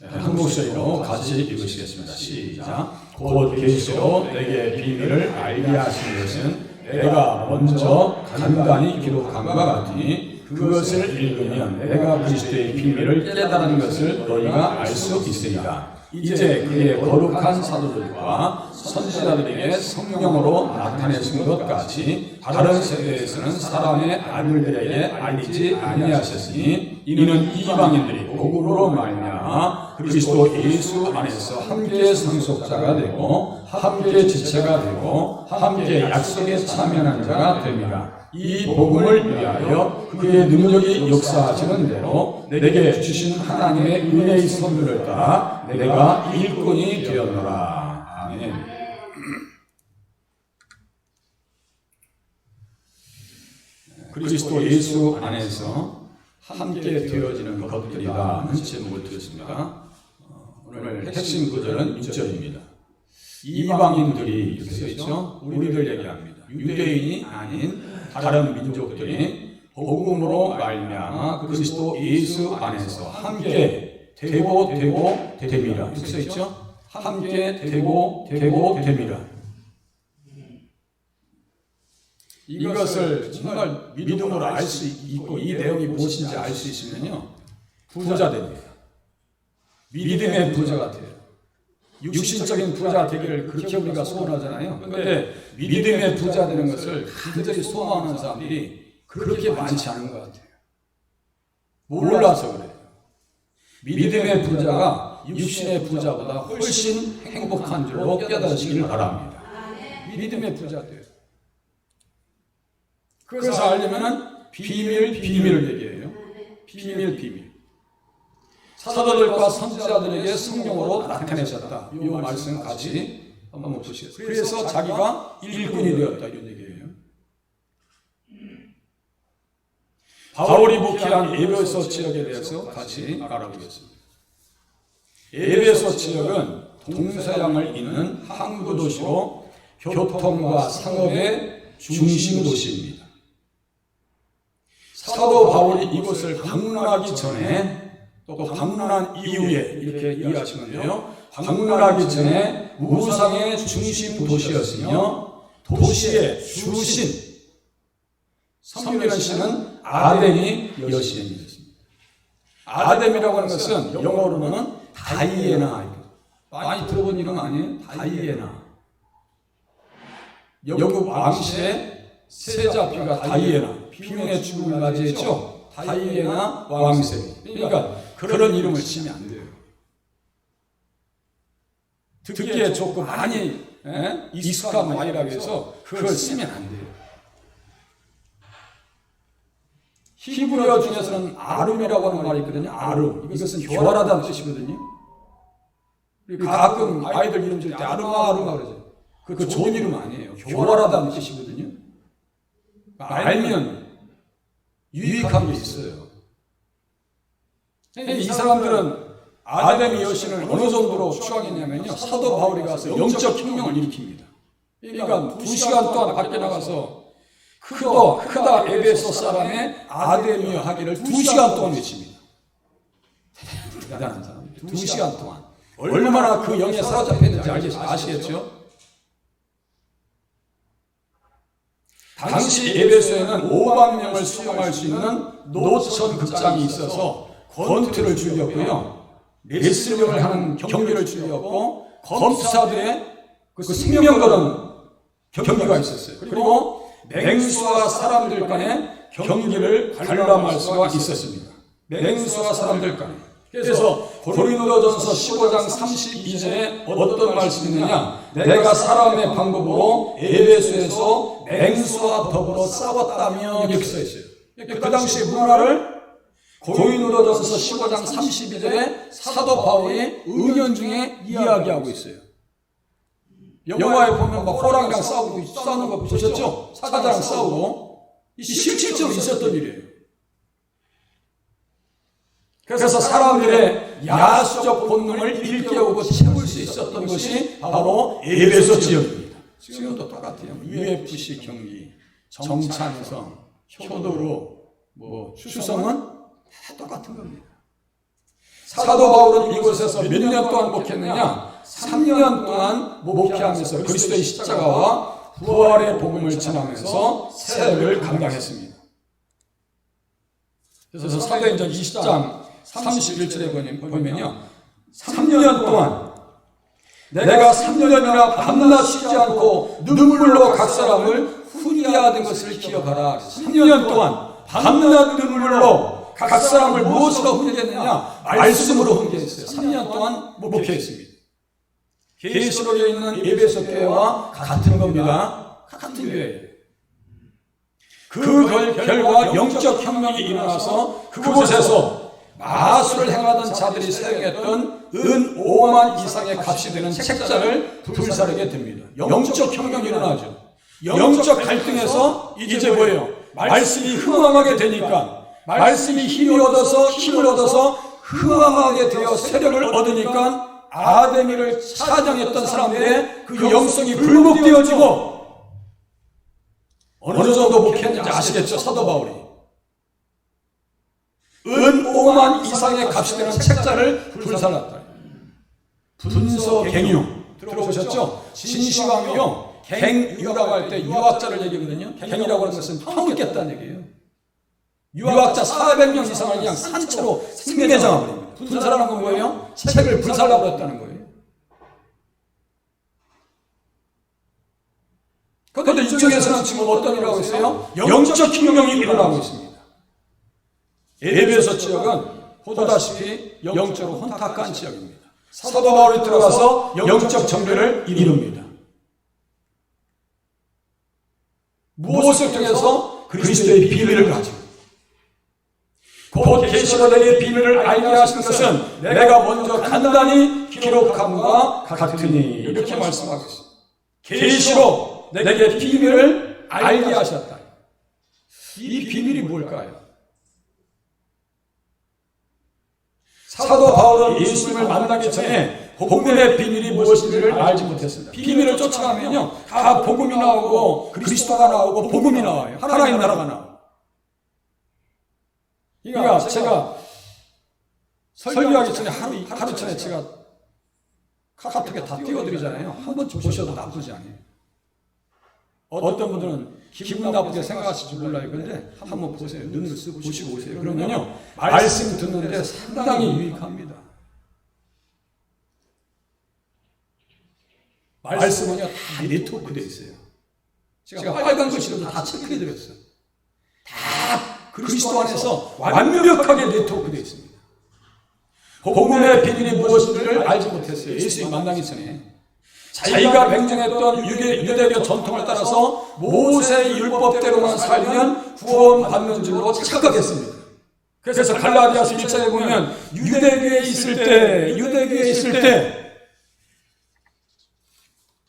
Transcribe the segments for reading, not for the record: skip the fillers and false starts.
한 목소리로 같이 읽으시겠습니다. 시작. 곧 계시로 내게 비밀을 알게 하신 것은 내가 먼저 간단히 기록한 것 같으니 그것을 읽으면 내가 그리스도의 비밀을 깨달은 것을 너희가 알 수 있으리라. 이제 그의 거룩한 사도들과 선지자들에게 성령으로 나타내신 것 같이 다른 세대에서는 사람의 아들들에게 알리지 아니하셨으니 이는 이방인들이 복음으로 말미암아 그리스도 예수 안에서 함께 상속자가 되고 함께 지체가 되고 함께 약속에 참여하는 자가 됩니다. 이 복음을 위하여 그의 능력이 역사하시는 대로 내게 주신 하나님의 은혜의 선물을 따라 내가 일꾼이 되었노라. 아멘. 그리스도 예수 안에서 함께 되어지는 것들이라는 제목을 드렸습니다. 오늘 핵심 구절은 6절입니다. 이방인들이 이렇게 써있죠. 우리들 얘기합니다. 유대인이 아닌 다른 민족들이 복음으로 말미암아 그리스도 예수 안에서 함께 되고 됨이라 이렇게 써있죠. 함께 되고 됨이라. 이것을 정말 믿음으로 알 수 있고 이 내용이 무엇인지 알 수 있으면요 부자 됩니다. 믿음의 부자가 돼요. 육신적인 부자 되기를 그렇게 우리가 소원하잖아요. 그런데 믿음의 부자 되는 것을 간절히 소망하는 사람들이 그렇게 많지 않은 것 같아요. 몰라서 그래요. 믿음의 부자가 육신의 부자보다 훨씬 행복한 줄로 깨달으시길 바랍니다. 믿음의 부자 돼요. 그래서 알려면 비밀을 얘기해요. 비밀. 사도들과 선지자들에게 성령으로 나타내셨다. 이 말씀 같이 한번 보시겠습니다. 그래서 자기가 일꾼이 되었다 이런 얘기예요. 바울이 목회한 에베소 지역에 대해서 같이 알아보겠습니다. 에베소 지역은 동서양을 잇는 항구 도시로 교통과 상업의 중심 도시입니다. 사도 바울이 이곳을 방문하기 전에 또 방문한 이후에 이렇게 이해하시면 돼요. 방문하기 전에 우상의 중심 도시였으며 도시의 주신 섬기는 신은 아데미 여신이었습니다. 아데미라고 하는 것은 영어로는 다이애나. 많이 들어본 이름 아니에요? 다이애나. 영국 왕실의 세자피가 다이애나. 비명의 죽음을 맞이했죠. 다이애나 왕세. 그러니까 그런 이름을 치면 안 돼요. 듣기에 좋고 많이 익숙한 말이라고 해서 그걸 쓰면 안 돼요. 히브리어 중에서는 아름이라고 하는 말이 있거든요. 아름. 이것은 교활하다는 뜻이거든요. 가끔 아이들 이름 줄 때 아름아 그러죠. 그 좋은 이름 아니에요. 교활하다는 뜻이거든요. 알면 유익한 게 있어요. 이 사람들은 아데미 여신을 어느 정도로 추앙했냐면요. 사도 바울이 가서 영적 혁명을 일으킵니다. 그러니까 2시간 동안 밖에 나가서 크다 에베소 사람의 아데미 하기를 2시간 동안 외칩니다. 대단한 사람입니다. 2시간 동안. 얼마나 그 영에 사로잡혔는지 아시겠죠? 당시 에베소에는 5만 명을 수용할 수 있는 노천 극장이 있어서 권투를 즐겼고요. 레슬링을 하는 경기를 즐겼고 검사들의 그 생명 거는 경기가 있었어요. 그리고 맹수와 사람들 간의 경기를 관람할 수가 있었습니다. 맹수와 사람들 간에. 그래서 고린도전서 15장 32절에 어떤 말씀이 있느냐? 내가 사람의 방법으로 에베소에서 맹수와 더불어 싸웠다며 이렇게 써 있어요. 그 당시 문화를 고린도전서 15장 32절에 사도 바울이 은연중에 이야기하고 있어요. 영화에 보면 막 호랑이랑 싸우는 거 보셨죠? 사자랑 싸우고 실질적으로 있었던 일이에요. 그래서 사람들의 야수적 본능을 일깨우고 채울 수 있었던 것이 바로 에베소 지역입니다. 지금도 똑같아요. UFC 경기, 정찬성, 효도로, 추성은 다 똑같은 겁니다. 사도 바울은 이곳에서 몇 년 동안 목회했느냐? 3년 동안 목회하면서 그리스도의 십자가와 부활의 복음을 전하면서 사역을 감당했습니다. 그래서 사도행전 20장 31절에 보면요, 3년 동안 내가 3년이나 밤낮 쉬지 않고 눈물로 각 사람을 훈계하던 것을 기억하라. 3년 동안 밤낮 눈물로 각 사람을 무엇으로 훈계했느냐? 말씀으로 훈계했어요. 3년 동안 목회했습니다. 계시록에 있는 에베소 교회와 같은 겁니다. 같은 교회예요. 그 결과 영적 혁명이 일어나서 그곳에서 마술을 행하던 자들이 사용했던 은 5만 이상의 값이 되는 책자를 불사르게 됩니다. 영적 혁명이 일어나죠. 영적 갈등에서 이제 뭐예요? 말씀이 흥황하게 되니까, 말씀이 힘을 얻어서 흥황하게 되어 세력을 얻으니까 아데미를 찬양했던 사람들의 그 영성이 굴복되어지고, 어느 정도 목회했는지 아시겠죠? 사도 바울이 은 5만 이상의 값이 되는 책자를 불살랐다. 분서갱유 들어보셨죠? 진시황이요, 갱유라고 할 때 유학자를 얘기하거든요. 갱이라고 하는 것은 형을 깼다는 얘기예요. 유학자 400명 이상을 그냥 산채로 생매장해버립니다. 분사라는 건 뭐예요? 책을 불살라버렸다는 거예요. 그런데 이쪽에서는 지금 어떤 일을 하고 있어요? 영적 혁명이 일어나고 있습니다. 에베소 지역은 보다시피 영적으로 혼탁한 지역입니다. 사도 바울이 들어가서 영적 정비를 이룹니다. 무엇을 통해서? 그리스도의 비밀을 가지고. 곧 계시록의 비밀을 알게 하신 것은 내가 먼저 간단히 기록함과 같으니, 이렇게 말씀하고 있습니다. 계시록 내게 비밀을 알게 하셨다. 이 비밀이 뭘까요? 사도 바울은 예수님을 만나기 전에 복음의 비밀이 무엇인지를 알지 못했습니다. 비밀을 쫓아가면요, 다 복음이 나오고 그리스도가 나오고 복음이 나와요. 하나님 나라가 나와요. 그러니까 제가 설교하기 전에 하루 전에 제가 카카오톡에 다 띄워드리잖아요. 한번 보셔도 나쁘지 않아요. 어떤 분들은 기분 나쁘게 생각하실지 몰라요. 그런데 한번 보세요. 눈을 쓰고 보시고 오세요. 그러면요, 말씀 듣는데 상당히 유익합니다. 말씀은요, 다 네트워크되어 있어요. 제가 빨간 글씨로도 다 체크해드렸어요. 다 그리스도 안에서 완벽하게 네트워크되어 있습니다. 복음의 비밀이 무엇인지를 알지 못했어요. 예수님 만나기 전에. 자기가 맹정했던 유대교 전통을 따라서 모세의 율법대로만 살면 구원받는 줄로 착각했습니다. 그래서 갈라디아서 1장에 보면 유대교에 있을 때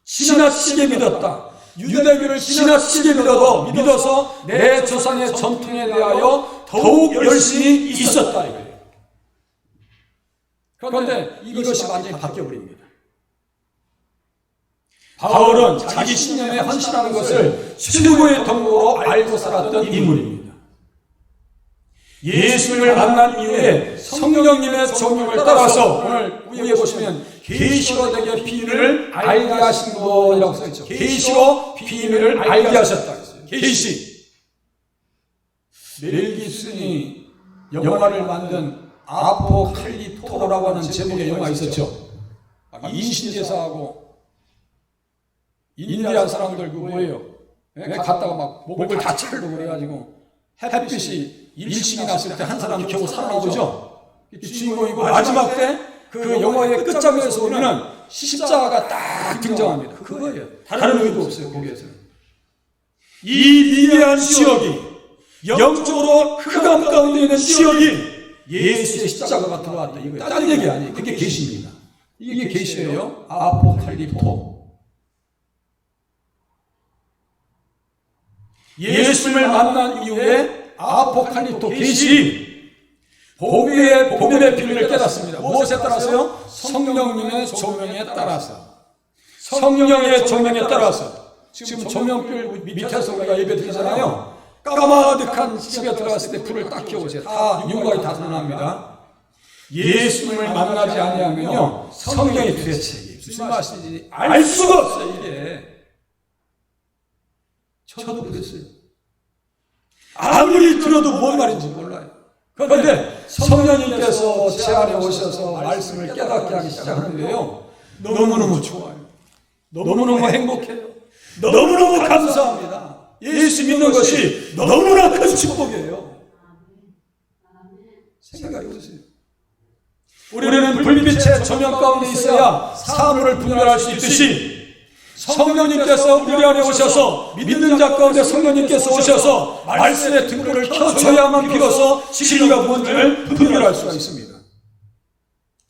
지나치게 믿었다. 유대교를 지나치게 믿어서 내 조상의 전통에 대하여 더욱 열심히 있었다. 이거예요. 그런데 이것이 완전히 바뀌어버립니다. 바울은 자기 신념에 헌신하는 것을 최고의 덕목으로 알고 살았던 인물입니다. 예수님을 만난 이후에 성령님의 종용을 따라서 오늘 위에 보시면 계시록의 비밀을 알게 하신 분이라고 써있죠. 계시록 비밀을 알게 하셨다. 계시. 멜 깁슨이 영화를 만든 아포칼립토라고 하는 제목의 영화 있었죠. 인신제사하고 인디안 사람들 그 뭐예요? 갔다가 막 목을 다 자르고 그래가지고 햇빛이 일식이 났을 때 한 사람 겨우 살아나오죠. 주인공이고 마지막 때 그 영화의 끝장에서 보면은 십자가가 딱 등장합니다. 그거예요. 다른 의도 없어요. 거기에서는. 이 미개한 지역이, 영적으로 흑암 가운데 있는 지역이 예수의 십자가가 들어왔다. 이거예요. 딴 얘기 아니에요. 그게 계시입니다. 이게 계시예요. 아포칼립토. 예수님을 만난 이후에 아포칼립토 계시, 복음의 비밀을 깨닫습니다. 무엇에 따라서요? 성령님의 조명에 따라서. 성령의 조명에 따라서. 지금 조명불 밑에서 우리가 예배 드리잖아요. 까마득한 집에 들어갔을 때 불을 딱 켜보세요. 다 윤곽이 다 드러납니다. 예수님을 만나지 아니하면요 성령의 도대체 무슨 말씀인지 알 수가 없어요. 이게 저도 그랬어요. 아무리 들어도 뭔 말인지 몰라요. 그런데 성령님께서 제 안에 오셔서 말씀을 깨닫게 하기 시작하는데요 너무너무 좋아요. 너무너무 행복해요. 너무너무 감사합니다. 예수 믿는 것이 너무나 큰 축복이에요. 생각해 보세요. 우리는 불빛의 조명 가운데 있어야 사물을 분별할 수 있듯이 성령님께서 우리 안에 오셔서 믿는 자 가운데 성령님께서 오셔서 말씀의 등불을 켜줘야만 비로소 진리가 뭔지를 분별할 수가 있습니다.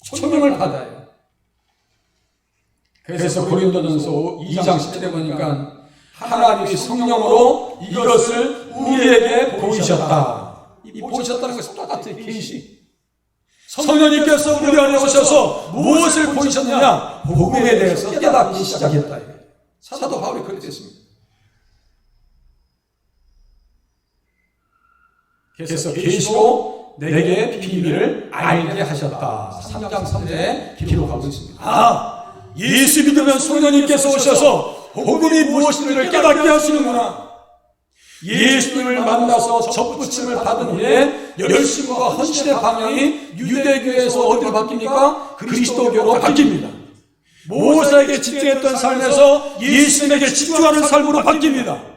성령을 받아요. 그래서 고린도전서 2장 10절에 보니까 하나님이 성령으로 이것을 우리에게 보이셨다. 이 보이셨다는 것은 똑같아요. 계시. 성령님께서 우리 안에 오셔서 무엇을 보이셨느냐? 복음에 대해서 깨닫기 시작했다. 사도 바울이 그렇게 했습니다. 그래서 계시로 내게 비밀을 알게 하셨다. 3장 3절에 기록하고 있습니다. 예수 믿으면 성령님께서 오셔서 복음이 무엇인지를 깨닫게 하시는구나. 예수님을 만나서 접붙임을 받은 후에 열심과 헌신의 방향이 유대교에서 어디로 바뀝니까? 그리스도교로 바뀝니다. 모세에게 집중했던 삶에서 예수님에게 집중하는 삶으로 바뀝니다.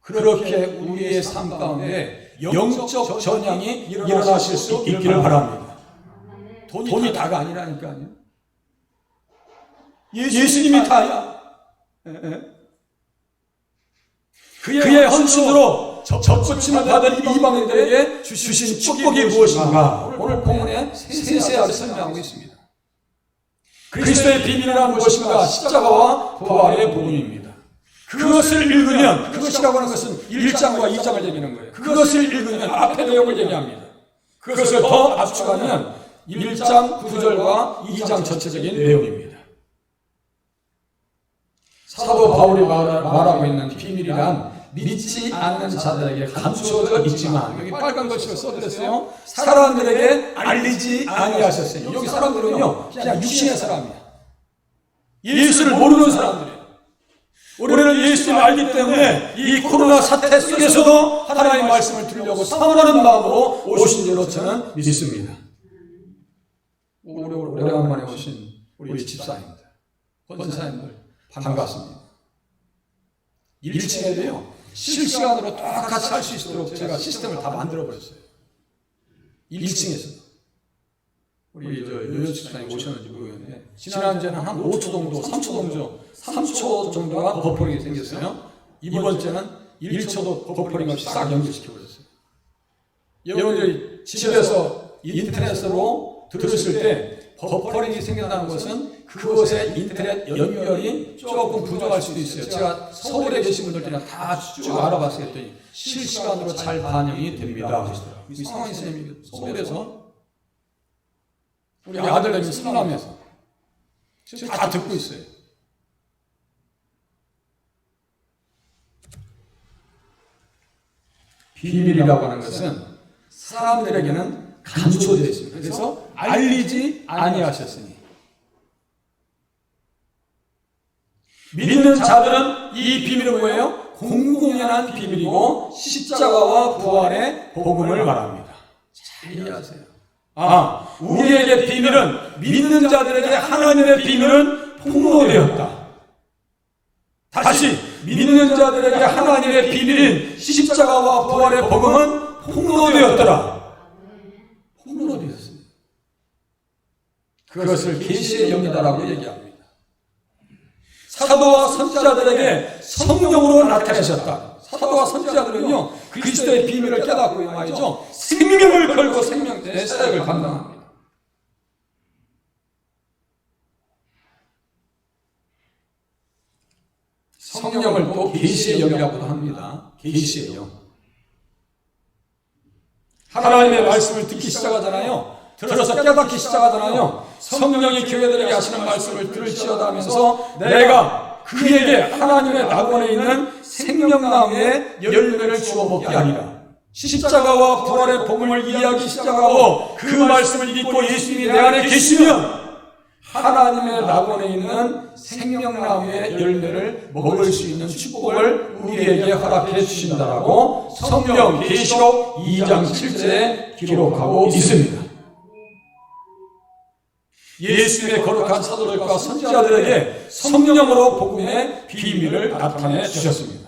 그렇게 우리의 삶 가운데 영적 전향이 일어나실 수 있기를 바랍니다. 돈이 다가 아니라니까요. 예수님이 다야. 그의 헌신으로 접붙임을 받은 이방인들에게 주신 축복이 무엇인가? 오늘 본문에 세세하게 설명하고 있습니다. 그리스도의 비밀이란 무엇인가? 십자가와 부활의 복음입니다. 그것을 읽으면, 그것이라고 하는 것은 1장과 2장을 얘기하는 거예요. 그것을 읽으면 앞의 내용을 얘기합니다. 그것을 더 압축하면 1장 9절과 2장 전체적인 내용입니다. 사도 바울이 말하고 있는 비밀이란 믿지 않는 자들에게 감추어져 있지만, 여기 빨간 글씨로 써드렸어요. 사람들에게 알리지 아니하셨어요. 여기 사람들은요 그냥 육신의 사람이야. 예수를 모르는 사람들이에요. 우리는 예수님을 알기 때문에 이 코로나 사태 속에서도 하나님의 말씀을 들으려고 사모하는 마음으로 오신 줄로 저는 믿습니다. 오래간만에 오신 우리 집사님들, 권사님들 반갑습니다. 1층에도요 실시간으로 똑같이 할 수 있도록 제가 시스템을 다 만들어버렸어요. 1층에서 우리 요요 집사님 오셨는지 모르겠는데 지난주에는 한 5초 정도, 3초 정도가 버퍼링이 생겼어요. 이번 주에는 1초도 버퍼링 없이 싹 연결시켜버렸어요. 여러분들이 집에서 인터넷으로 들으실 때 버퍼링이 생긴다는 것은 그것의 인터넷 연결이 조금 부족할 수도 있어요. 제가 서울에 계신 분들이랑 다 쭉 알아봤어요. 했더니 실시간으로 잘 반영이 됩니다. 우리 상황 선생님이 서울에서 우리 아들내미 성남에서 지금 다 듣고 있어요. 비밀이라고 하는 것은 사람들에게는 감춰져 있습니다. 그래서 알리지 아니하셨으니 믿는 자들은 이 비밀은 뭐예요? 공공연한 비밀이고 십자가와 부활의 복음을 말합니다. 잘 이해하세요. 우리에게 비밀은, 믿는 자들에게 하나님의 비밀은 폭로되었다. 다시 믿는 자들에게 하나님의 비밀인 십자가와 부활의 복음은 폭로되었더라. 폭로되었습니다. 그것을 계시의 영이다라고 얘기합니다. 사도와 선지자들에게 성령으로 나타내셨다. 사도와 선지자들은요 그리스도의 비밀을 깨닫고 말이죠 생명을 걸고 생명의 사역을 감당합니다. 성령을 또 계시의 영이라고도 합니다. 계시의 영. 하나님의 말씀을 듣기 시작하잖아요. 들어서 깨닫기 시작하잖아요. 성령이 교회들에게 하시는 말씀을 들을지어다 하면서 내가 그에게 하나님의 낙원에 있는 생명나무의 열매를 주어 먹게 하리라. 십자가와 부활의 복음을 이해하기 시작하고 그 말씀을 믿고 예수님이 내 안에 계시면 하나님의 낙원에 있는 생명나무의 열매를 먹을 수 있는 축복을 우리에게 허락해 주신다라고 성경 계시록 2장 7절에 기록하고 있습니다. 예수님의 거룩한 사도들과 선지자들에게 성령으로 복음의 비밀을 나타내 주셨습니다.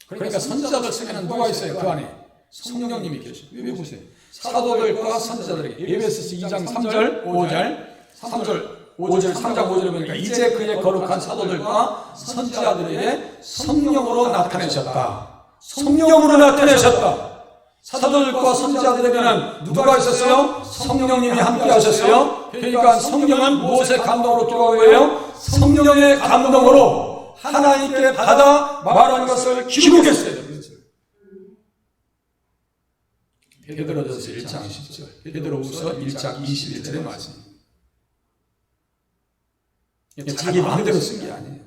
그러니까 선지자들 속에는 누가 있어요? 그 안에 성령님이 계셔요. 왜 보세요? 사도들과 선지자들에게 에베소서 2장 3절 5절 3장 5절에 보니까 이제 그의 거룩한 사도들과 선지자들에게 성령으로 나타내셨다. 성령으로 나타내셨다. 사도들과 선지자들에게는 누가 있었어요? 성령님이 함께 하셨어요. 그러니까 성령은 무엇의 감동으로 기록한 거예요? 성령의 감동으로 하나님께 받아 말하는 것을 기록했어요. 베드로전서 1장 10절, 베드로후서 1장 21절의 말씀. 자기 마음대로 쓴 게 아니에요.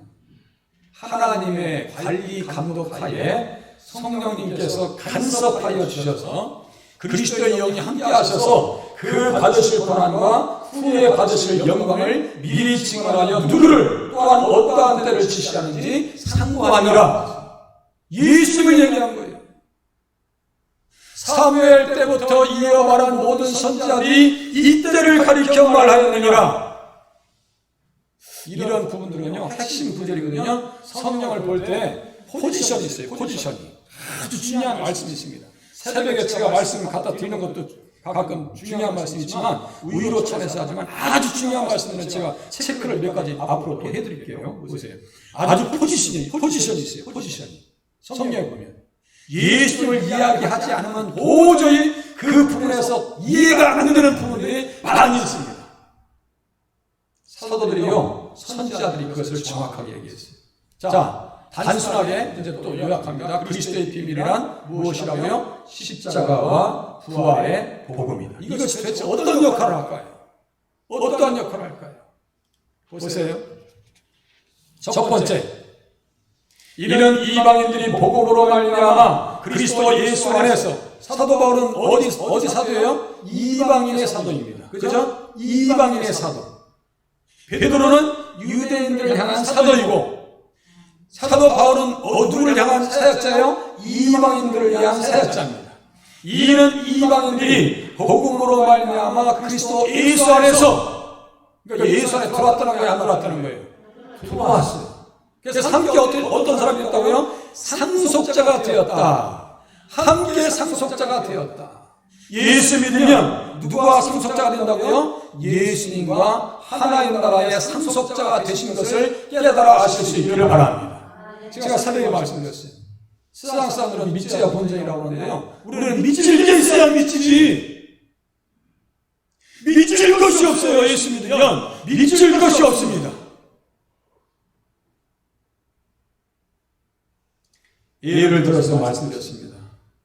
하나님의 관리 감독하에 성령님께서 간섭하여 주셔서 그리스도의 영이 함께 하셔서 그 받으실 고난과 후에 받으실 영광을 미리 증언하여 누구를 또한 어떠한 때를 지시하는지 상관이라 예수님을 얘기한 거예요. 사무엘 때부터 이어 말한 모든 선지자들이 이때를 가리켜 말하였느니라. 이런 부분들은요 핵심 구절이거든요. 성령을 볼 때 포지션이 있어요. 포지션이 아주 중요한 말씀이 있습니다. 새벽에 제가 말씀을 갖다 드리는 것도 가끔 중요한 말씀이 있지만 우유로 차려서 하지만 아주 중요한 말씀은 제가 체크를 몇 가지 앞으로 또 해드릴게요. 보세요. 아주 포지션이 있어요. 포지션이 성경에 보면 예수님을 이야기하지 않으면 도저히 그 부분에서 이해가 안 되는 부분들이 많이 있습니다. 사도들이요 선지자들이 그것을 정확하게 얘기했어요. 자, 단순하게 이제 또 요약합니다. 그리스도의 비밀이란 무엇이라고요? 십자가와 부활의 복음이다. 이것이 도대체 어떤 역할을 할까요? 어떠한 역할을 할까요? 보세요. 첫 번째, 이는 이방인들이 복음으로 말미암아 그리스도 예수 안에서, 사도 바울은 어디 사도예요? 이방인의 사도입니다. 그죠? 이방인의 사도. 베드로는 유대인들을 향한 사도이고, 사도 바울은 누구를 향한 사역자예요? 이방인들을 향한 사역자입니다. 이는 이방인들이 복음으로 말미암아 그리스도 예수 안에서, 그러니까 예수 안에 들어왔다는 거예요? 안 들어왔다는 거예요? 들어왔어요. 그래서 함께 어떤 사람이 됐다고요? 상속자가 되었다. 함께 상속자가 되었다. 예수 믿으면 누가 상속자가 된다고요? 예수님과 하나님 나라의 상속자가 되신 것을 깨달아 아실 수 있기를 바랍니다. 제가 새벽에 말씀드렸어요. 세상 사람들은 믿어야 본전이라고 하는데요, 우리는 믿을 게 있어야 믿지. 믿을 것이 없어요. 예수 믿으면 믿을 것이 없습니다. 예를 들어서 말씀드렸습니다.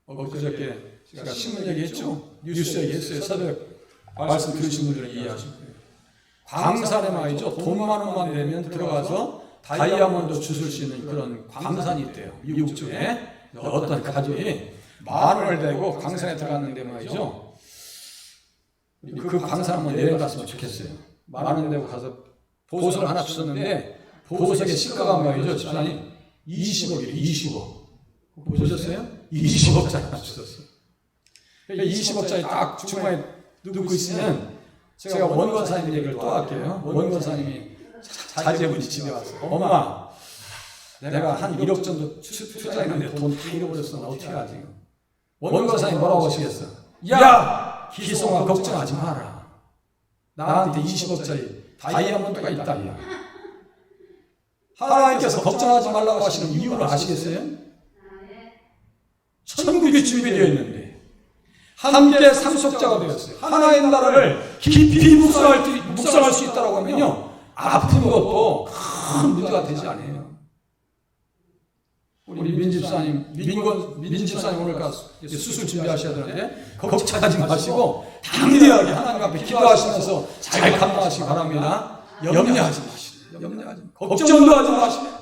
그저께 제가 신문 얘기했죠? 뉴스 얘기했어요. 새벽 말씀 들으신 분들은 이해하실 거예요. 광산에 말이죠. 돈만 원만 내면 들어가서 다이아몬드 주술 수 있는 그런 광산이 있대요. 미국 쪽에 어떤 가족이 10,000원을 대고 광산에 들어갔는데 말이죠. 그 광산 한번 내려갔으면 좋겠어요. 10,000원 대고 가서 보석을 하나 주셨는데 보석의 시가가 말이죠. 집사님 20억이에요. 20억. 보셨어요? 20억짜리 주셨어요. 20억짜리 딱 주머니에 넣고 있으면 제가 원권사님 얘기를 또 할게요. 원권사님이 자제분이 집에 와서 엄마 내가 한 1억 정도 투자했는데 돈 다 잃어버렸어. 나 어떻게 하지? 원권사님 뭐라고 하시겠어? 야! 기성아 걱정하지 마라. 나한테 20억짜리 다이아몬드가 있다. 하나님께서 걱정하지 말라고 하시는 이유를 아시겠어요? 천국이 준비되어 있는데 함께 상속자가 되었어요. 하나의 나라를 깊이 묵상할 수 있다고 하면요, 아픈 것도 큰 문제가 되지 않아요. 우리 민집사님 오늘 수술 준비하셔야 되는데 걱정하지 마시고 당대하게 하나님 앞에 기도하시면서 잘 감당하시기 바랍니다. 염려하지 마시고, 걱정도 하지 마시고.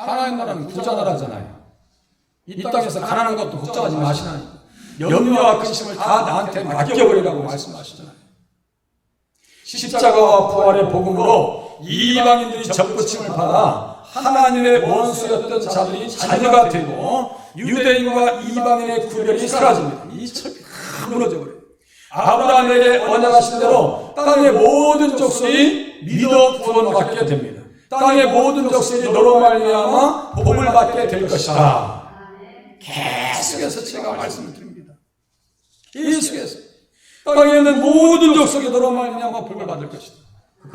하나님 나라는 부자 나라잖아요. 이 땅에서 가난한 것도 걱정하지 마시나요? 염려와 근심을 다 나한테 맡겨버리라고 말씀하시잖아요. 십자가와 부활의 복음으로 이방인들이 접붙임을 받아 하나님의 원수였던 자들이 자녀가 되고 유대인과 이방인의 구별이 사라집니다. 이 철이 다 무너져버려요. 아브라함에게 언약하신 대로 땅의 모든 족속이 믿어 구원받게 됩니다. 땅의 모든 족속이 너로 말미암아 복을 받게 될 것이다. 계속해서 제가 말씀을 드립니다. 계속해서 땅에 있는 모든 족속이 너로 말미암아 복을 받을 것이다.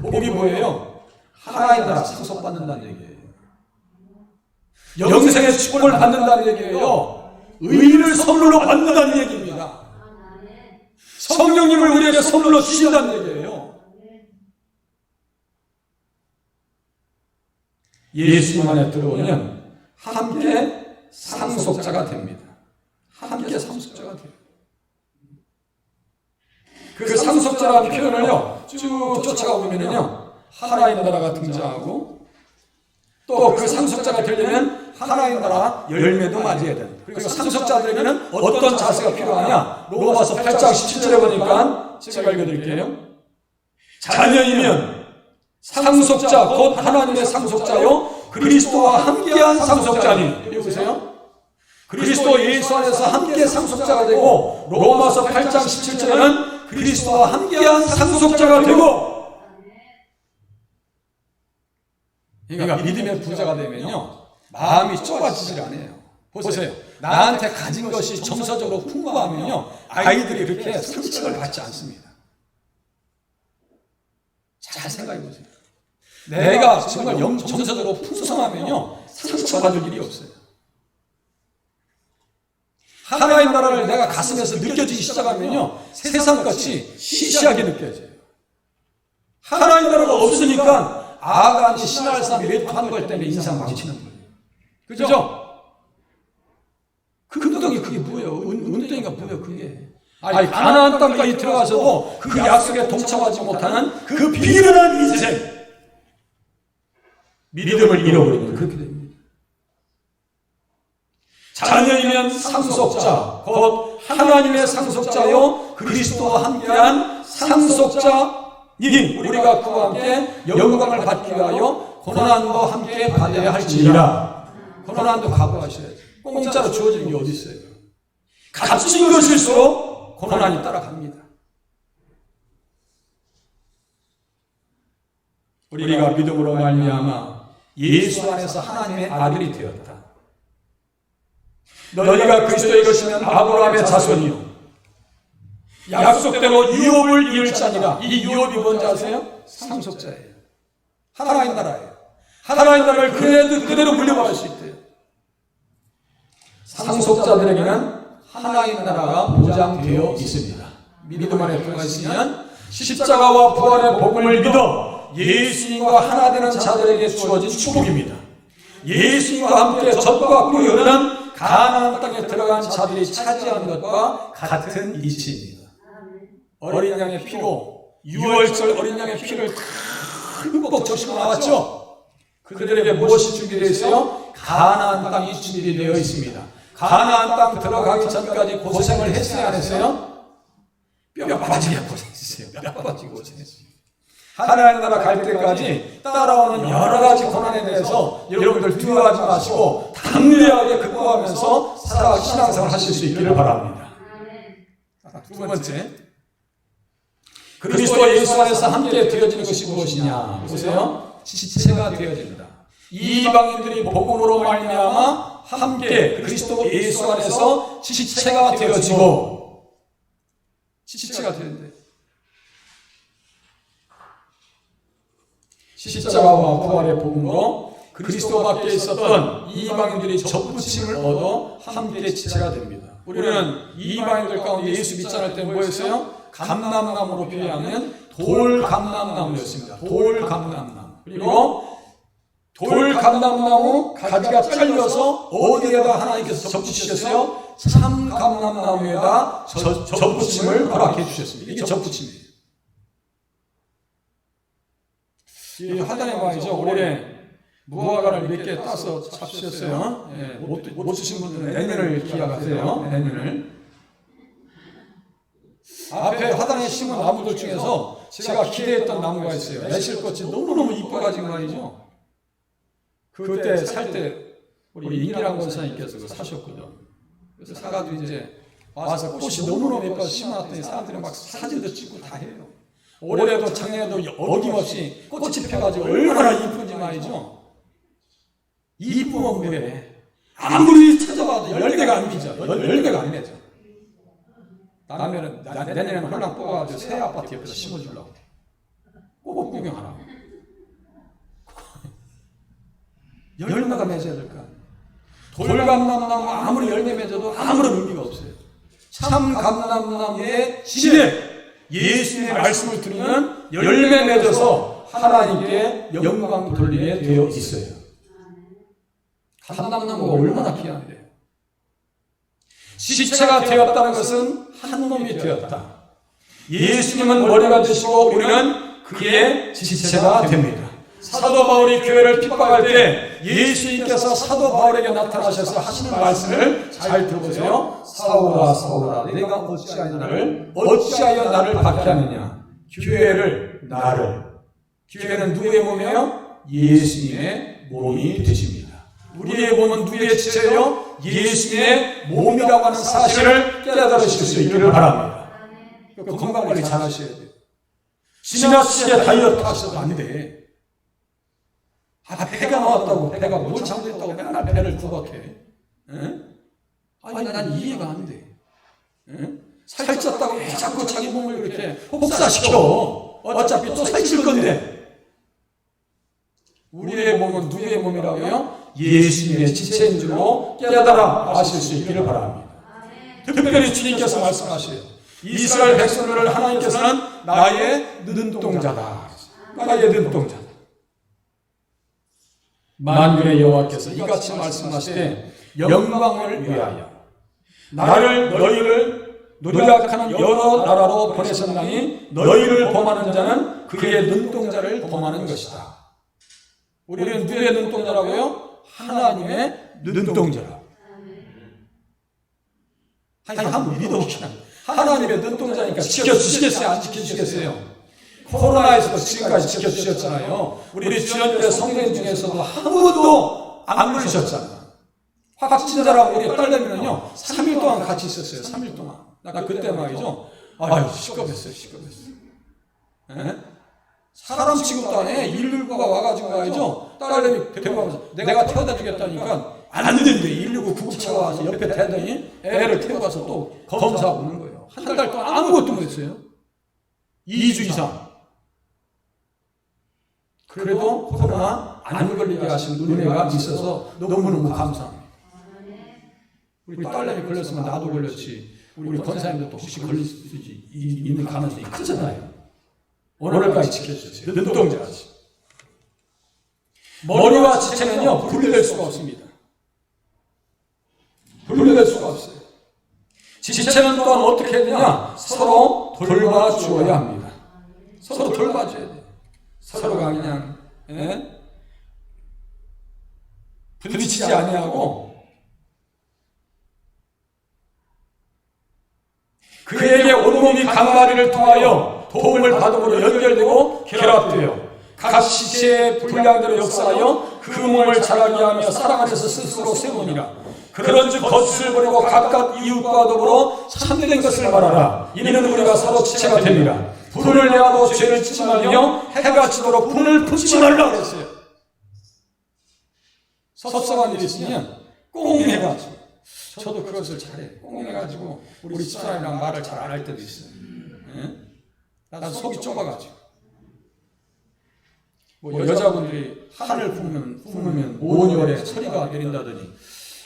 복이 뭐예요? 하나님 나라 상속받는다는 얘기예요. 영생의 축복을 받는다는 얘기예요. 의를 선물로 받는다는 얘기입니다. 성령님을 우리에게 선물로 주신다는 얘기예요. 예수님 안에 들어오면 함께 상속자가 됩니다. 함께 상속자가 돼요. 그 상속자라는 표현을요, 쭉 쫓아가 보면은요, 하나님 나라가 등장하고, 또 그 상속자가 되려면 하나님 나라 열매도 맞이해야 돼요. 그리고 상속자들에게는 어떤 자세가 필요하냐? 로마서 8장 17절에 보니까 제가 읽어드릴게요. 자녀이면 상속자, 곧 하나님의 상속자요, 그리스도와 함께한 상속자니. 여보세요? 그리스도 예수 안에서 함께 상속자가 되고, 로마서 8장 17절에는 그리스도와 함께한 상속자가 되고, 그러니까 믿음의 부자가 되면요, 마음이 좁아지질 않아요. 보세요. 나한테 가진 것이 정서적으로 풍부하면요, 아이들이 그렇게 상처를 받지 않습니다. 잘 생각해 보세요. 내가 정말 정서적으로 풍성하면요, 상처받을 일이 없어요. 하나님 나라를 내가 가슴에서 느껴지기 시작하면요, 세상같이 시시하게 느껴져요. 하나님 나라가 없으니까 아간이 신할산 매투한 걸 때문에 인상 망치는 거예요. 그죠? 금덩이 그게 뭐예요? 은덩이가 뭐예요? 그게. 아니, 가나안 땅까지 들어가서도 그 약속에 동참하지 못하는 그 비련한 인생. 믿음을 잃어버리면 그렇게 됩니다. 자녀이면 상속자, 곧 하나님의 상속자요, 그리스도와 함께한 상속자, 우리가 그와 함께 영광을 받기 위하여 고난도 함께 받아야 할지니라. 고난도 각오하셔야죠. 공짜로 주어지는 게 어디 있어요? 값진 것일수록 고난이 따라갑니다. 우리가 믿음으로 말미암아 예수 안에서 하나님의 아들이 되었다. 너희가 그리스도의 것이면 아브라함의 자손이요, 약속대로 유업을 이을 자니라. 이 유업이 뭔지 아세요? 상속자예요. 하나님 나라예요. 하나님 나라를 그대로 물려받을 수 있대요. 상속자들에게는 하나님 나라가 보장되어 있습니다. 믿음 안에 들어가시면 십자가와 부활의 복음을 믿어 예수님과 하나 되는 자들에게 주어진 축복입니다. 예수님과 함께 젖과 꿀이 흐르는 가나안 땅에 들어간 자들이 차지하는 것과 같은 이치입니다. 어린 양의 피로, 6월절 어린 양의 피를 흠뻑 적시고 나왔죠. 그들에게 무엇이 준비되어 있어요? 가나안 땅이 준비되어 있습니다. 가나안 땅 들어가기 전까지 고생을 했어요, 안 했어요? 뼈 빠지게 고생했어요. 뼈 빠지게 고생했어요. 하나님 나라 갈 때까지 따라오는 여러 가지 고난에 대해서 여러분들 두려워하지 마시고 담대하게 극복하면서 신앙생활 하실 수 있기를 바랍니다. 두 번째, 그리스도 예수 안에서 함께 되어지는 것이 무엇이냐? 보세요. 지체가 되어진다. 이방인들이 복음으로 말미암아 함께 그리스도 예수 안에서 지체가 되어지고, 지체가 되는데, 십자가와 부활의 복음으로 그리스도 밖에 있었던 이방인들이 접붙임을 얻어 함께 지체가 됩니다. 우리는 이방인들 가운데 예수 믿지 않을 때 뭐였어요? 감람나무로 비유하면 돌감람나무였습니다. 돌감람나무. 그리고 돌감람나무 가지가 잘려서 어디에다 하나님께서 접붙이셨어요? 참감람나무에다 접붙임을 허락해 주셨습니다. 이게 접붙임이에요. 이 하단에 말이죠. 올해 무화과를 몇 개 따서 잡수셨어요. 예, 못 드신 분들은 내년을 기약하세요. 내년을. 앞에 화단에 심은 나무들 중에서 제가 기대했던 나무가 있어요. 매실꽃이 너무너무 이뻐가지고 말이죠. 그때 살 때 우리 임기란 권사님께서 그거 사셨거든. 그래서 사가지고 이제 와서 꽃이 너무너무 예뻐서 심어놨더니 사람들이 막 사진도 찍고 다 해요. 올해도 작년에도 어김없이 꽃이 펴가지고 얼마나 이쁜지 말이죠. 이쁘면 뭐해. 아무리 찾아봐도 열대가 안 맺어. 열대가 안 맺어. 내년에는 홀랑 뽑아가지고 새 아파트 옆에서 심어주려고. 꽃 구경하라고. 열매가 맺어야 될까? 돌감람나무 아무리 열매 맺어도 아무런 의미가 없어요. 참 감람나무의 진액, 예수님의 말씀을 들으면 열매 맺어서 하나님께 영광 돌리게 되어 있어요. 감람나무가 얼마나 귀한데. 지체가 되었다는 것은 한 몸이 되었다. 예수님은 머리가 되시고 우리는 그의 지체가 됩니다. 사도 바울이 교회를 핍박할 때 예수님께서 사도 바울에게 나타나셔서 하시는 말씀을 잘 들어보세요. 사울아 사울아 내가 어찌하여 나를 박해하느냐. 교회는 누구의 몸이에요? 예수님의 몸이 되십니다. 우리의 몸은 누구의 지체예요? 예수님의 몸이라고 하는 사실을 깨달으실 수 있기를 바랍니다. 건강관리 잘 하셔야 돼요. 지나치게 다이어트 하셔도 안 돼. 배가 나왔다고, 배가 뭘 잘못했다고 맨날 배를 구박해. 아니, 난 이해가 안 돼. 살쪘다고 왜 자꾸 자기 몸을 그렇게 혹사시켜? 어차피 또 살찔 건데. 우리의 몸은 누구의 몸이라고요? 예수님의 지체인 줄로 깨달아 아실 수 있기를 바랍니다. 특별히 주님께서 말씀하세요. 이스라엘 백성들을 하나님께서는 나의 눈동자다. 나의 눈동자다. 만군의 여호와께서 이같이 말씀하시되 영광을 위하여 너희를 노력하는 여러 나라로 보내셨나니 너희를 범하는 자는 그의 눈동자를 범하는 것이다. 우리는 누구의 눈동자라고요? 하나님의 눈동자라. 한번 믿어봅시다. 하나님의 눈동자니까 지켜주시겠어요? 안 지켜주시겠어요? 코로나에서도 지금까지 지켜주셨잖아요. 우리 주연대 성도님 중에서도 한 번도 안 물리셨잖아요. 확진자라고 우리 딸내미는요 3일 동안 같이 있었어요. 3일 동안. 나 그때 말이죠. 아유 시겁했어요. 사람 취급도 안 해. 119가 와가지고 말이죠. 딸내미 데리고 가면서 내가 태워다 주겠다니까 안 된대. 119 구급차가 와서 옆에 대더니 애를 태우고 가서 또 검사하고 오는 거예요. 한 달 동안 아무것도 못했어요. 2주 이상. 그래도 코로나 안 걸리게 하신 은혜가 있어서 너무너무 감사합니다. 우리 딸내미 걸렸으면 나도 걸렸지. 우리 권사님도 혹시 걸릴 수 있는 가능성이 크잖아요. 오늘까지 지켜주세요. 눈동자지. 머리와 지체는요 분리될 수가 없습니다. 분리될 수가 없어요. 지체는 또한 어떻게 해야 되냐? 서로 돌봐주어야 합니다. 서로 돌봐줘야 돼요. 서로가 그냥 부딪히지 아니하고 그에게 온몸이 강마리를 통하여 도움을 받음으로 연결되고 결합되어 각 시체의 분량대로 역사하여 그 몸을 자라게 하며 사랑 안에서 스스로 세우니라. 그런즉 거짓을 버리고 각각 이웃과 더불어 참된 것을 말하라. 이는 우리가 서로 지체가 됩니다. 불을 내어도 죄를 짓지 말며 해가 지도록 불을 품지 말라 그랬어요. 섭섭한 일이 있으면 꽁해가지고 저도 그것을 잘해. 꽁해가지고 우리 집사람이랑 말을 잘 안 할 때도 있어요. 나도 속이 좁아가지고 뭐 여자분들이 한을 품으면 5월에 서리가 내린다더니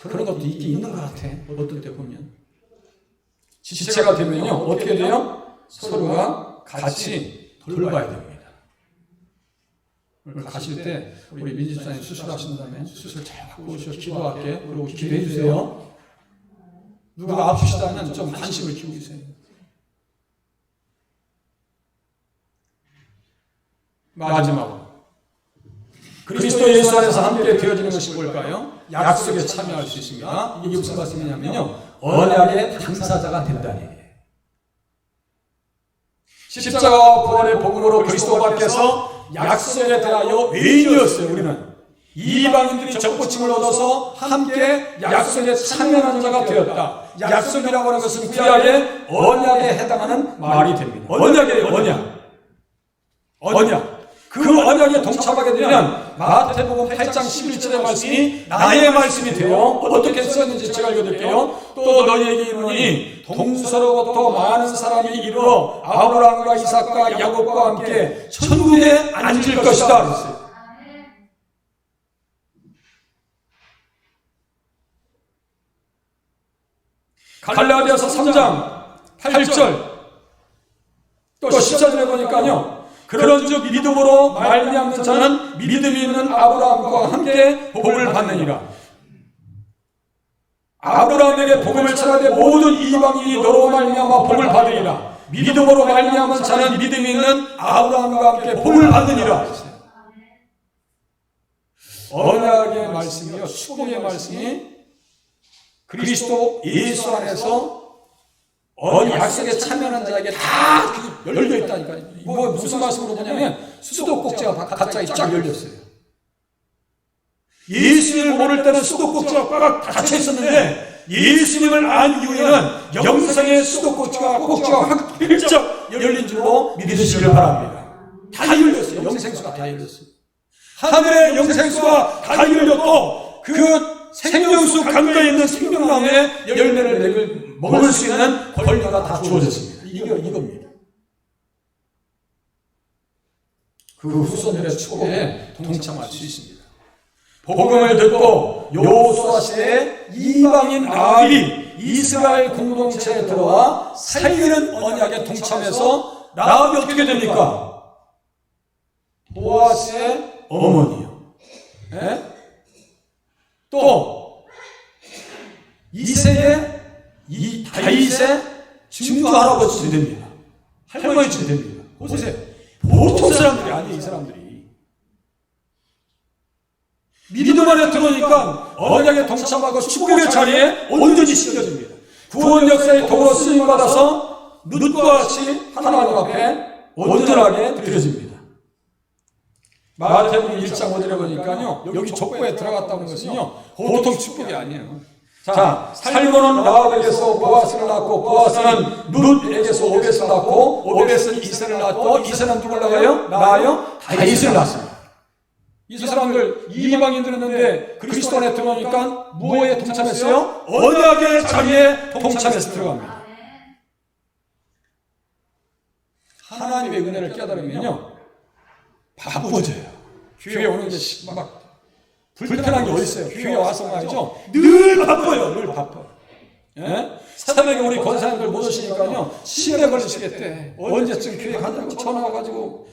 그런 것도 있긴 있는 것 같아. 어떤 때 보면 지체가 되면요 어떻게 돼요? 서로가 같이 돌봐야 됩니다. 오늘 가실 때 우리 민지사님 수술하신 다음에 수술 잘 받고 오셔서 기도할게. 그리고 기도해 주세요. 누가 아프시다면 좀 관심을 기울이세요. 마지막으로 그리스도 예수 안에서 함께 되어지는 것이 뭘까요? 약속에 참여할 수 있습니다. 이게 무슨 말씀이냐면요, 언약의 당사자가 된다는 얘기예요. 십자가와 부활의 복음으로 그리스도 밖에서 약속에 대하여 외인이었어요. 우리는 이방인들이 접붙임을 얻어서 함께 약속에 참여하는 자가 되었다. 약속이라고 하는 것은 구약의 언약에 해당하는 말이 됩니다. 언약이에요. 언약. 그 언약에 동참하게 되면 마태복음 8장 11절의 말씀이 나의 말씀이 되어 어떻게 쓰였는지 제가 읽어드릴게요. 또 너희에게 이르노니 동서로부터 많은 사람이 이르러 아브라함과 이삭과 야곱과 함께 천국에 앉을 것이다 그랬어요. 갈라디아서 3장 8절 또 10절에 보니까요, 그런즉 믿음으로 말미암는 자는 믿음이 있는 아브라함과 함께 복을 받느니라. 아브라함에게 복음을 전하되 모든 이방인이 너로 말미암아 복을 받으리라. 믿음으로 말미암은 자는 믿음이 있는 아브라함과 함께 복을 받느니라. 언약의 말씀이요, 축복의 말씀이 그리스도 예수 안에서 약속에 참여하는 자에게 다 열려 있다니까요. 이거 무슨 말씀으로 보냐면 수도꼭지가 갑자기 쫙 열렸어요. 예수님을 모를 때는 수도꼭지가 꽉 닫혀 있었는데 예수님을 안 이후에는 영생의 수도꼭지가 확 펼쩍 열린 줄로 믿으시길 바랍니다. 다 열렸어요. 영생수가 다 열렸어요. 하늘의 영생수가 다 열렸고 그 생명수 강가에 있는 생명나무의 열매를 먹을 수 있는 권리가 다 주어졌습니다. 이겁니다. 그 후손들의 축복에 동참할 수 있습니다. 복음을 듣고 여호수아 시대에 이방인 아합이 이스라엘 공동체에 들어와 살리는 언약에 동참해서 라합이 어떻게 됩니까? 보아스의 어머니요. 네? 또 이세의 다윗의 증조 할아버지 됩니다. 할머니 됩니다. 보세요. 보통 사람들이 아니에요. 이 사람들이 믿음 안에 들어오니까 언약에 동참하고 축복의 자리에 온전히 실려집니다. 구원 역사의 도구로 쓰임 받아서 룻과 같이 하나님 앞에 온전하게 드려집니다. 마태복음 1장 5절에 보니까요, 여기 족보에 들어갔다는 것은요, 보통 축복이 아니에요. 자, 살모는 라합에게서 보아스를 낳고, 보아스는 룻에게서 오벳을 낳고, 오벳은 이세를 낳고, 이세는 누굴 낳아요? 다윗을 낳습니다. 이 사람들 이방인들이었는데 그리스도 안에 들어오니까 무엇에 동참했어요? 언약의 자리에 동참해서 들어갑니다. 하나님의 은혜를 깨달으면요, 바빠져요. 교회 오는 게 막 불편한 게 어디 있어요? 교회 와서 말이죠, 늘 바빠요. 늘 바빠. 예? 새벽에 우리 권사님들 못 오시니까요, 시험에 걸리시겠대. 언제쯤 교회 간다고 전화 와가지고,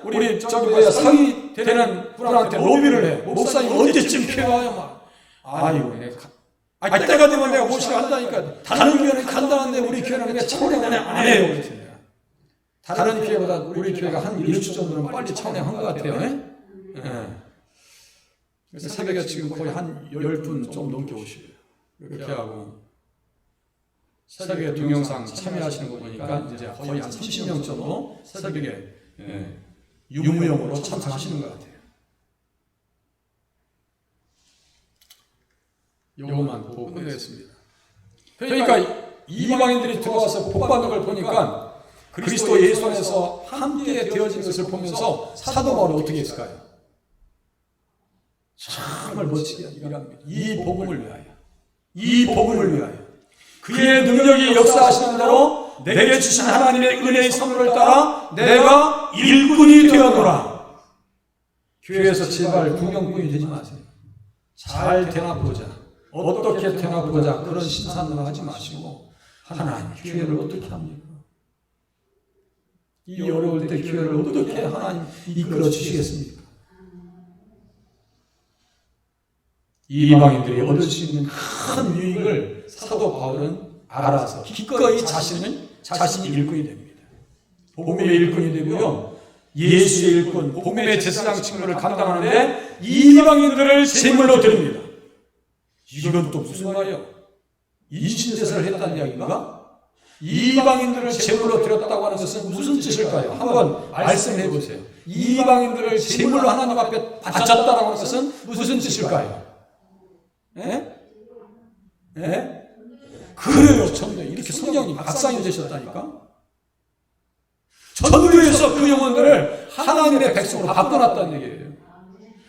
우리 사위 되는 분한테 로비를 해. 목사님 언제쯤 교회 와요? 막. 아이고, 때가 되면 내가 모시러 간다니까. 다른 교회는 간다는데 우리 교회는 왜 차원에 안 해요? 그랬어요. 다른 교회보다 우리 교회가 한 일주 정도는 빨리 차원한 것 같아요. 그래서 새벽에 지금 거의 한 10분 좀 넘게 오시고요. 그렇게 하고 새벽에 동영상 참여하시는 거 보니까 이제 거의 한 30명 정도 새벽에 유무용으로 참석하시는 것 같아요. 요것만 보고 끝내겠습니다. 그러니까 이방인들이 들어와서 복받는 걸 보니까 그리스도 예수 안에서 함께 되어진 것을 보면서 사도 바울이 어떻게 했을까요? 정말 멋지게 일합니다. 이 복음을 위하여. 그의 능력이 역사하시는 대로 내게 주신 하나님의 은혜의 선물을 따라 내가 일꾼이 되었노라. 교회에서 제발 구경꾼이 되지 마세요. 잘 되나보자, 어떻게 되나보자, 그런 신산을 하지 마시고 하나님 교회를 어떻게 합니까? 이 어려울 때 교회를 어떻게 하나님 이끌어 주시겠습니까? 이방인들이 얻을 수 있는 큰 유익을 사도 바울은 알아서 기꺼이 자신이 일꾼이 됩니다. 복음의 일꾼이 되고요, 예수의 일꾼, 복음의 제사장 직무를 감당하는데 이방인들을 제물로 드립니다. 이건 또 무슨 말이에요? 인신제사를 했다는 이야기인가? 이방인들을 제물로 드렸다고 하는 것은 무슨 뜻일까요? 한번 말씀해 보세요. 이방인들을 제물로 하나님 앞에 바쳤다고 하는 것은 무슨 뜻일까요? 예? 예? 그래요, 전도 이렇게 성령이 박사님 되셨다니까? 전도에서 그 영혼들을 하나님의 백성으로 바꿔놨다는 얘기예요.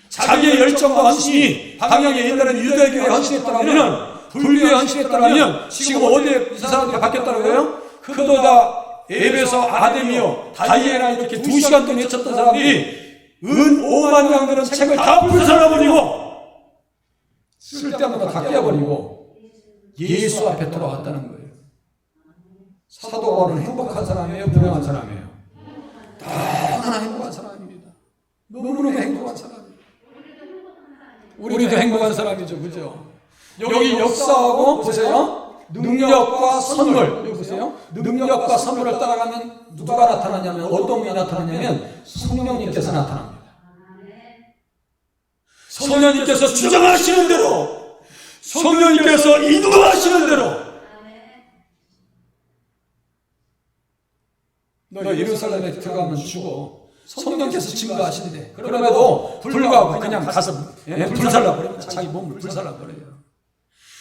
자기의 열정과 헌신이 방향에 옛날에는 유대교회에 헌신했더라면, 불교에 헌신했더라면 지금 어디에 이 사람들이 바뀌었다는 거예요? 크도다, 에베소, 아데미오, 다이애나 이렇게 2시간 동안 외쳤던 사람들이 은 5만 양들은 책을 다 불살라버리고 쓸데없는 거 다 깨버리고 예수 앞에 돌아왔다는 거예요. 사도 바울은 행복한 사람이에요? 불행한 사람이에요? 너무나 행복한 사람입니다. 너무나 행복한 사람이에요. 우리도 행복한 사람이죠. 그죠? 여기 역사하고 보세요. 능력과 선물. 여기 보세요. 능력과 선물을 따라가면 누가 나타나냐면 어떤 분이 나타나냐면 성령님께서 나타납니다. 성령님께서 주장하시는 대로, 성령님께서 인도하시는 대로 너 예루살렘에 들어가면 죽어. 성령께서 증거하시는데 그럼에도 불구하고 그냥 가서 불살라버려요. 자기 몸을 불살라버려요.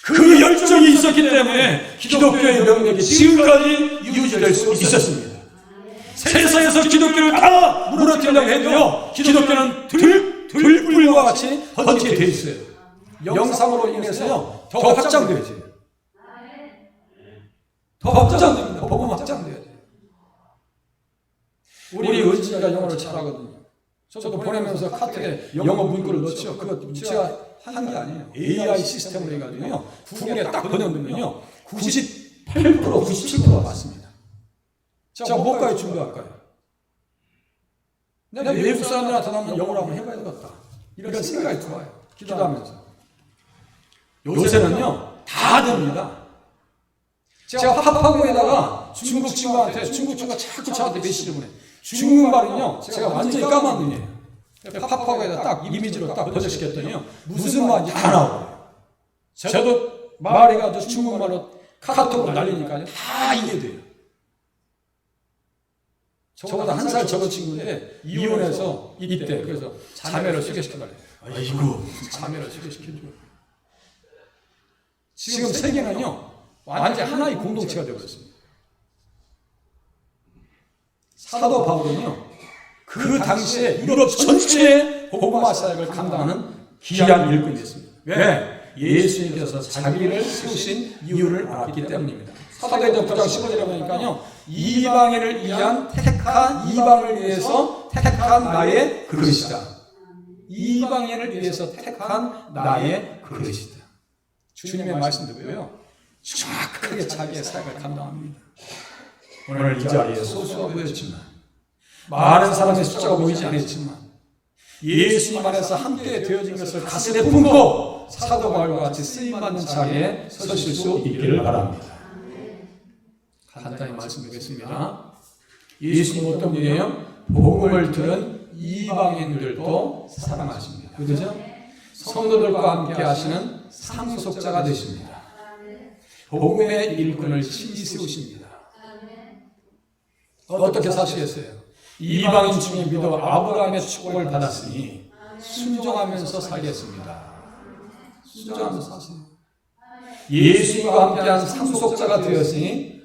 그 열정이 있었기 때문에 기독교의 명맥이 지금까지 유지될 수 있었습니다. 세상에서 기독교를 다 무너뜨리려고 해도요, 기독교는 들불과 같이 번지게 되어 있어요. 영상으로 인해서요 더 확장돼야지. 더 확장됩니다. 복음 확장돼야지. 우리 은지가 영어를 잘하거든요. 저도 보내면서 카트에 영어 문구를 넣죠. 그거 제가 한 게 아니에요. AI 시스템으로 해가지고요. 구글에 딱 번역되면요. 98%, 97%가 맞습니다. 자, 뭐까지 준비할까요? 내가 외국 사람들한테 나면 영어로 한번 해봐야 되겠다. 이런 생각이 들어요. 기도하면서. 요새는요, 다 됩니다. 제가 파파고에다가 중국 친구가 자꾸 저한테 메시지를 보내. 중국말은요, 제가 완전히 까만 눈이에요. 파파고에다 딱 이미지로 딱 번역시켰더니요, 무슨 말인지 다 나와요. 저도 말해가지고 중국말로 카톡으로 날리니까 다 이해돼요. 저보다 한 살 적은 친구인데 이혼해서 이때 그래서 자매를 소개시켜달래요. 아이고, 자매를 소개시켜줘. 지금 세계는요, 완전 하나의 공동체가 되어버렸습니다. 사도 바울은요, 그 당시에 유럽 전체의 복음화 사역을 감당하는 귀한 일꾼이었습니다. 왜? 예수님께서 자기를 세우신 이유를 알았기 때문입니다. 사도행전 9장 15절에 보니까요, 이방인을 위한 택한 이방을 위해서 택한 나의 그릇이다. 이방인을 위해서 택한 나의 그릇이다. 주님의 말씀 듣고요, 정확하게 자기의 사역을 감당합니다. 오늘 이 자리에 소수가 보였지만, 많은 사람의 숫자가 보이지 않았지만, 예수님 안에서 함께 되어진 것을 가슴에 품고 사도 바울과 같이 쓰임받는 자리에 서실 수 있기를 바랍니다. 간단히 말씀드리겠습니다. 예수님 어떤 분이에요? 복음을 들은 이방인들도 사랑하십니다. 그죠? 성도들과 함께 하시는 상속자가 되십니다. 복음의 일꾼을 친히 세우십니다. 어떻게 사시겠어요? 이방인 중에 믿어 아브라함의 축복을 받았으니 순종하면서 살겠습니다. 순종하면서 사세요. 예수님과 함께한 상속자가 되었으니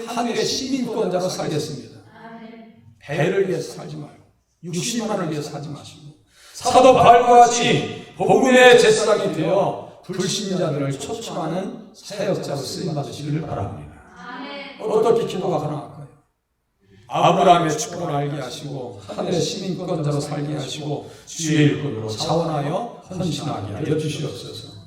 하늘의 시민권자로 살겠습니다. 배를 위해서 살지 말고 60만을 위해서 살지 마시고 사도 바울과 같이 복음의 제사장이 되어 불신자들을 초청하는 사역자로 쓰임받으시기를 바랍니다. 어떻게 기도가 가능할까요? 아브라함의 축복을 알게 하시고 하늘의 시민권자로 살게 하시고 주의 일꾼으로 자원하여 헌신하게 하여 주시옵소서.